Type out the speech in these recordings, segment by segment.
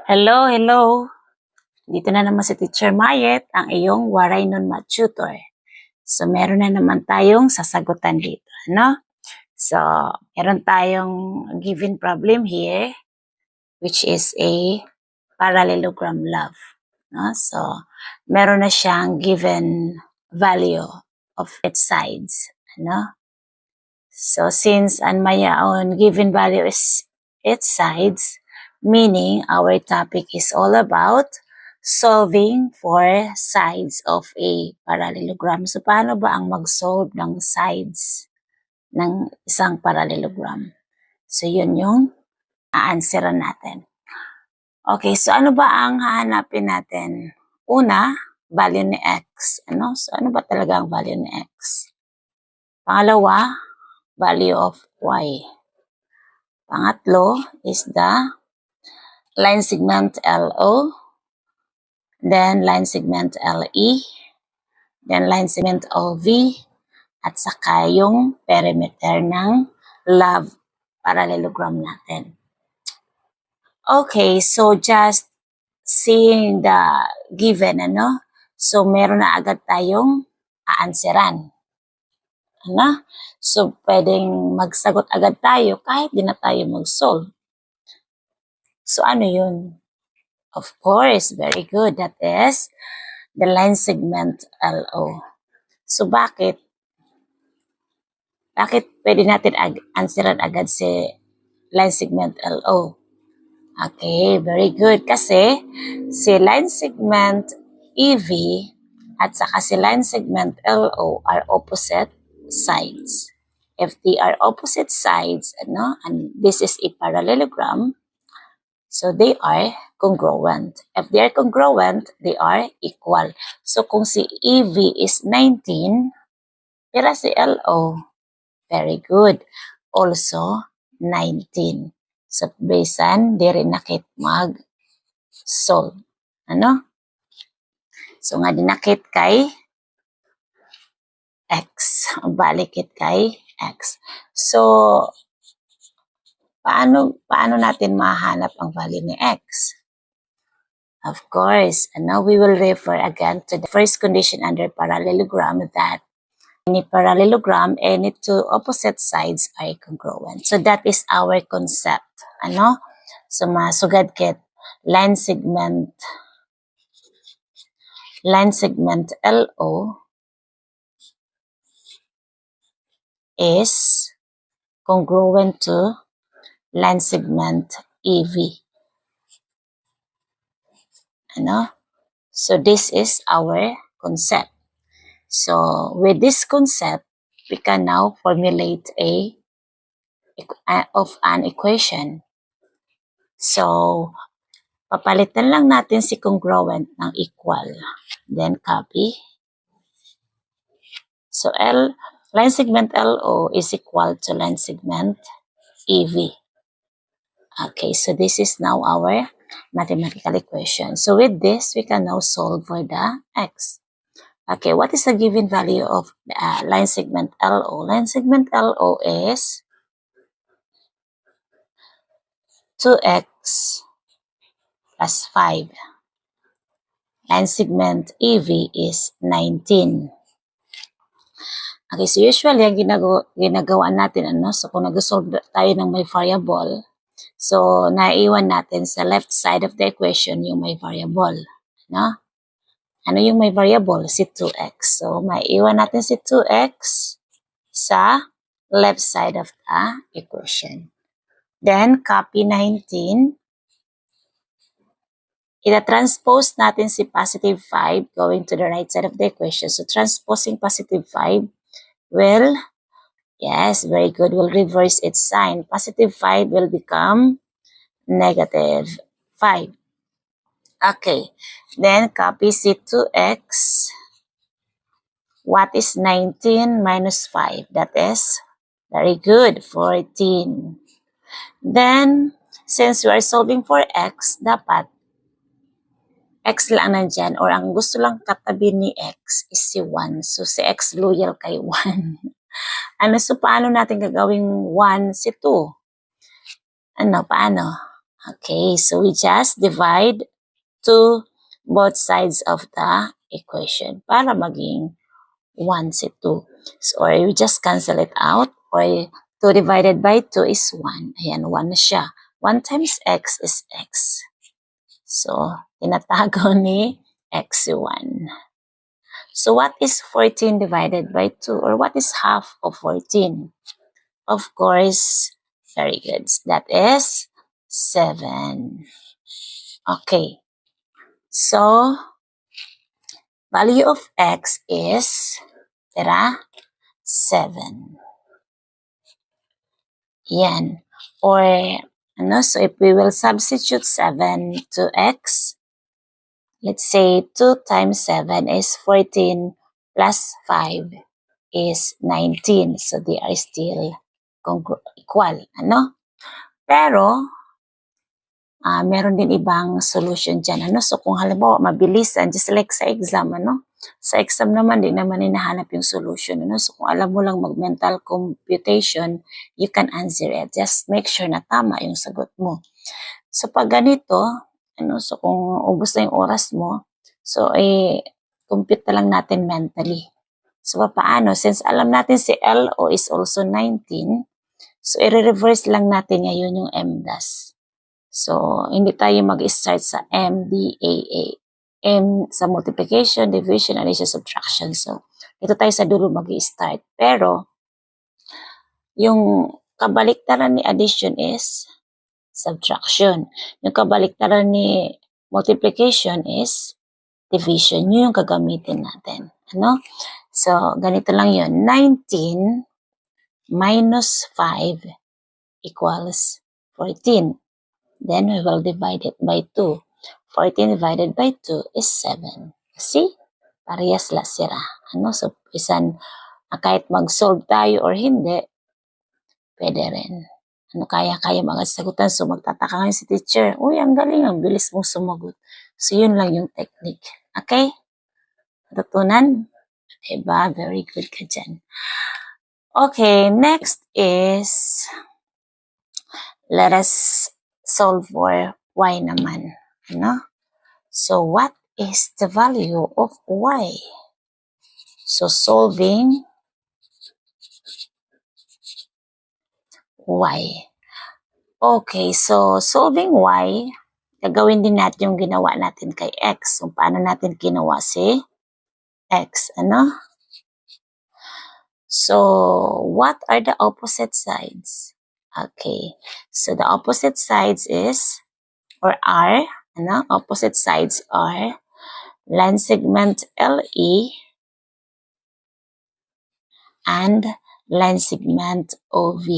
Hello, hello. Dito na naman si Teacher Mayet, ang iyong Waray Nun Math Tutor. So, meron na naman tayong sasagutan dito, no? So, meron tayong given problem here, which is a parallelogram love. No? So, meron na siyang given value of its sides. No? So, since ang mayaon given value is its sides, meaning our topic is all about solving for sides of a parallelogram. So, paano ba ang mag-solve ng sides ng isang parallelogram? So, yun yung a-answeran natin. Okay, so ano ba ang hahanapin natin? Una, value ni x. Ano? So, ano ba talaga ang value ni x? Pangalawa, value of y. Pangatlo is the line segment LO, then line segment LE, then line segment OV, at saka yung perimeter ng love parallelogram natin. Okay, so just seeing the given, so meron na agad tayong aanseran. So, pwedeng magsagot agad tayo kahit di na tayo mag-solve. So, ano yun? Of course, very good. That is the line segment LO. So, bakit? Bakit pwede natin answeran agad si line segment LO? Okay, very good. Kasi si line segment EV at saka si line segment LO are opposite sides. If they are opposite sides, and this is a parallelogram, so they are congruent. If they are congruent, they are equal. So kung si EV is 19, pero si LO, very good, also 19. So basan, di rin nakit mag-solve. So nga dinakit kay x. Balikit kay x. So, paano natin mahanap ang value ni x? Of course, we will refer again to the first condition under parallelogram that any parallelogram, any two opposite sides are congruent. So that is our concept. So masugad kit line segment LO is congruent to line segment EV. So this is our concept. So with this concept, we can now formulate an equation. So papalitan lang natin si congruent ng equal. Then copy. So line segment LO is equal to line segment EV. Okay, so this is now our mathematical equation. So with this, we can now solve for the x. Okay, what is the given value of line segment LO? Line segment LO is 2x plus 5. Line segment EV is 19. Okay, so usually, ang ginagawa natin, so kung nag-solve tayo ng may variable, so naiwan natin sa left side of the equation yung may variable. Ano yung may variable? Si 2x. So, maiwan natin si 2x sa left side of the equation. Then, copy 19. Ita-transpose natin si positive 5 going to the right side of the equation. So, transposing positive 5 will, yes, very good, will reverse its sign. Positive 5 will become negative 5. Okay, then copy si 2x. What is 19 minus 5? That is, very good, 14. Then, since we are solving for x, dapat x lang nandyan, or ang gusto lang katabi ni x is si 1. So, si x loyal kay 1. So paano natin gagawing 1 si 2? Paano? Okay, so we just divide to both sides of the equation para maging 1 si 2. So, or we just cancel it out. Or 2 divided by 2 is 1. Ayan, 1 na siya. 1 times x is x. So, tinatago ni x si 1. So, what is 14 divided by 2? Or what is half of 14? Of course, very good. That is 7. Okay. So, value of x is, 7. Yan. Or, so if we will substitute 7 to x, let's say 2 times 7 is 14 plus 5 is 19. So, they are still equal. Pero, meron din ibang solution dyan. So, kung halimbawa, mabilisan, just like sa exam, sa exam naman, di naman hinahanap yung solution. So, kung alam mo lang mag-mental computation, you can answer it. Just make sure na tama yung sagot mo. So, pag ganito, so kung ubos na yung oras mo, so, compute na lang natin mentally. So, paano? Since alam natin si LO is also 19, so, i-reverse lang natin ngayon yung MDAS. So, hindi tayo mag-start sa MDAA. M sa multiplication, division, addition, subtraction. So, dito tayo sa dulo mag-start. Pero, yung kabaliktaran ni addition is subtraction. Yung kabaliktaran ni multiplication is division. Yun yung gagamitin natin. So, ganito lang yun. 19 minus 5 equals 14. Then we will divide it by 2. 14 divided by 2 is 7. See? Parehas la sira. So, isan, kahit mag-solve tayo or hindi, pwede rin. Kaya mga sagutan. So, magtataka ngayon si teacher, uy, ang galing, ang bilis mong sumagot. So, yun lang yung technique. Okay? Natutunan? Diba? Very good ka dyan. Okay, next is, let us solve for y naman. So, what is the value of y? So, solving y. Okay, so solving y, gagawin din natin yung ginawa natin kay x. So, paano natin ginawa si x? So, what are the opposite sides? Okay, so the opposite sides is, or are, opposite sides are line segment LE and line segment OV.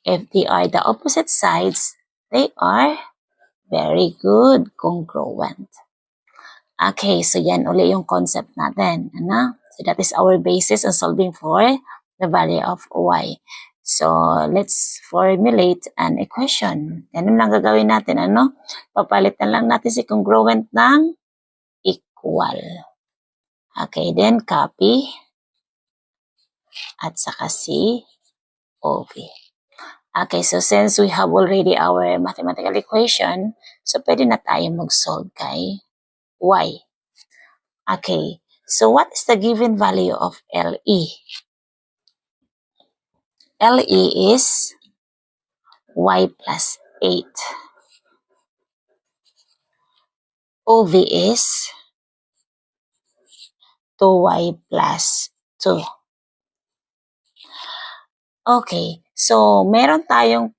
If they are the opposite sides, they are very good, congruent. Okay, so yan uli yung concept natin. So that is our basis on solving for the value of y. So, let's formulate an equation. Ganun lang gagawin natin, Papalitan lang natin si congruent ng equal. Okay, then copy at saka si OV. Okay, so since we have already our mathematical equation, so pwede na tayo mag-solve kay y. Okay, so what is the given value of LE? LE is y plus 8. OV is 2y plus 2. Okay, so meron tayong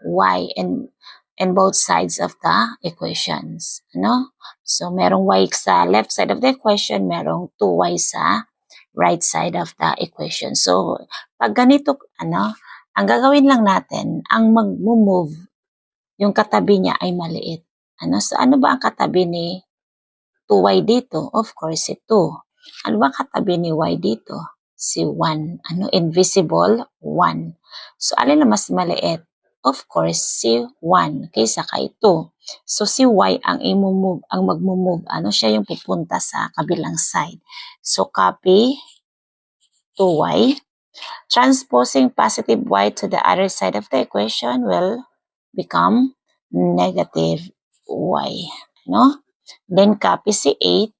y in both sides of the equations. So merong y sa left side of the equation, merong 2y sa right side of the equation. So pag ganito, ang gagawin lang natin, ang mag-move, yung katabi niya ay maliit. So ano ba ang katabi ni 2y dito? Of course, si 2. Ano ba ang katabi ni y dito? Si 1. Invisible? 1. So alin na mas maliit? Of course, si 1 kaysa kay 2. So si y ang i-move, ang mag-move, siya yung pupunta sa kabilang side. So copy 2y Transposing positive y to the other side of the equation will become negative y. No? Then copy si 8.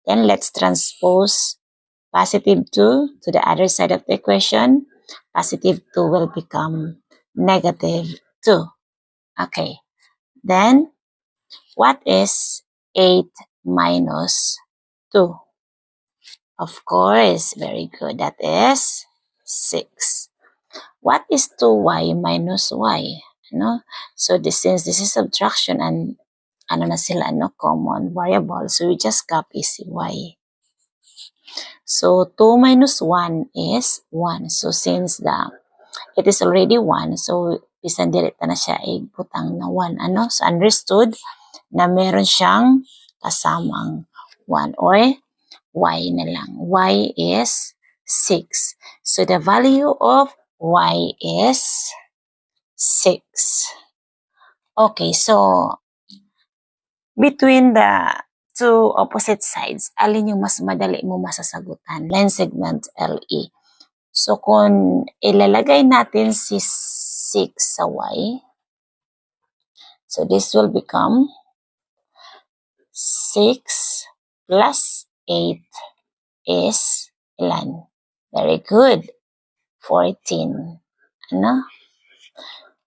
Then let's transpose positive 2 to the other side of the equation. Positive 2 will become negative 2. Okay. Then, what is 8 minus 2? Of course, very good. That is 6. What is 2y minus y? No? So, since this is subtraction and ano na sila, no, common variable, so we just copy si y. So, 2 minus 1 is 1. So, since it is already 1, so bisan direta na siya butang na 1. Ano? So, understood na meron siyang kasamang 1 or y na lang. Y is 6. So, the value of y is 6. Okay, so, between the two opposite sides, alin yung mas madali mo masasagutan? Line segment LE. So, kung ilalagay natin si 6 sa y, so this will become 6 plus 8 is ilan? Very good. 14. Ano?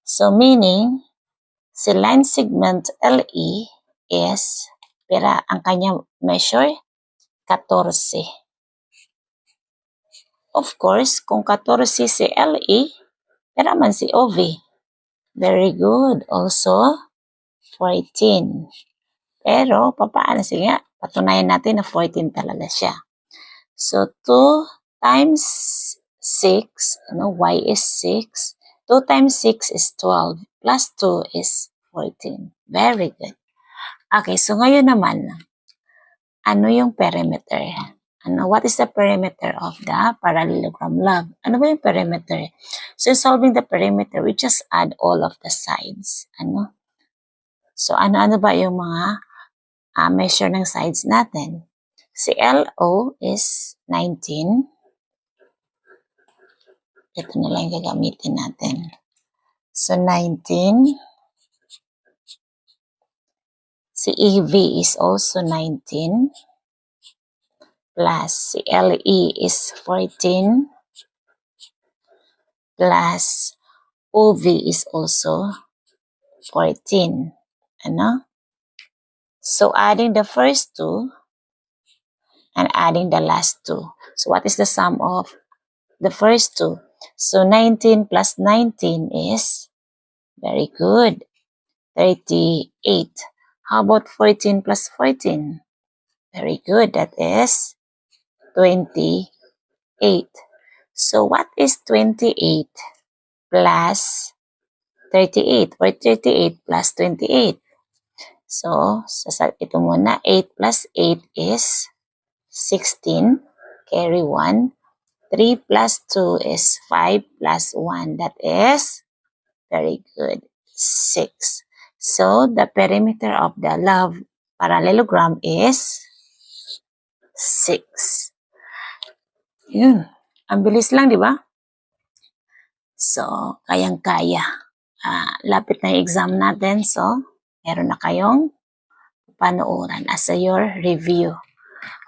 So, meaning, si line segment LE is, pera ang kanyang measure, 14. Of course, kung 14 si LE, pera man si OV. Very good. Also, 14. Pero, papaano siya? Patunayan natin na 14 talaga siya. So, 2 times 6, y is 6. 2 times 6 is 12. Plus 2 is 14. Very good. Okay, so ngayon naman, ano yung perimeter? What is the perimeter of the parallelogram log? Ano ba yung perimeter? So, solving the perimeter, we just add all of the sides. So, ano ba yung mga measure ng sides natin? Si LO is 19. Ito na lang yung gagamitin natin. So, 19. Si EV is also 19. Plus si LE is 14. Plus OV is also 14. So, adding the first two and adding the last two. So, what is the sum of the first two? So, 19 plus 19 is, very good, 38. How about 14 plus 14? Very good, that is 28. So, what is 28 plus 38? Or 38 plus 28? So, ito muna, 8 plus 8 is 16. Carry 1. 3 plus 2 is 5 plus 1. That is, very good, 6. So, the perimeter of the love parallelogram is 6. Yun. Ang bilis lang, di ba? So, kayang-kaya. Lapit na yung exam natin. So, meron na kayong panooran as your review.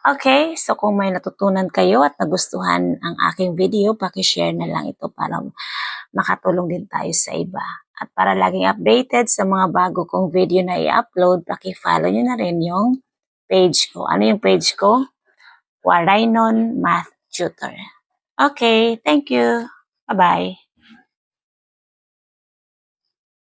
Okay, so kung may natutunan kayo at nagustuhan ang aking video, paki-share na lang ito para makatulong din tayo sa iba. At para laging updated sa mga bago kong video na i-upload, paki-follow nyo na rin yung page ko. Ano yung page ko? Waraynon Math Tutor. Okay, thank you. Bye-bye.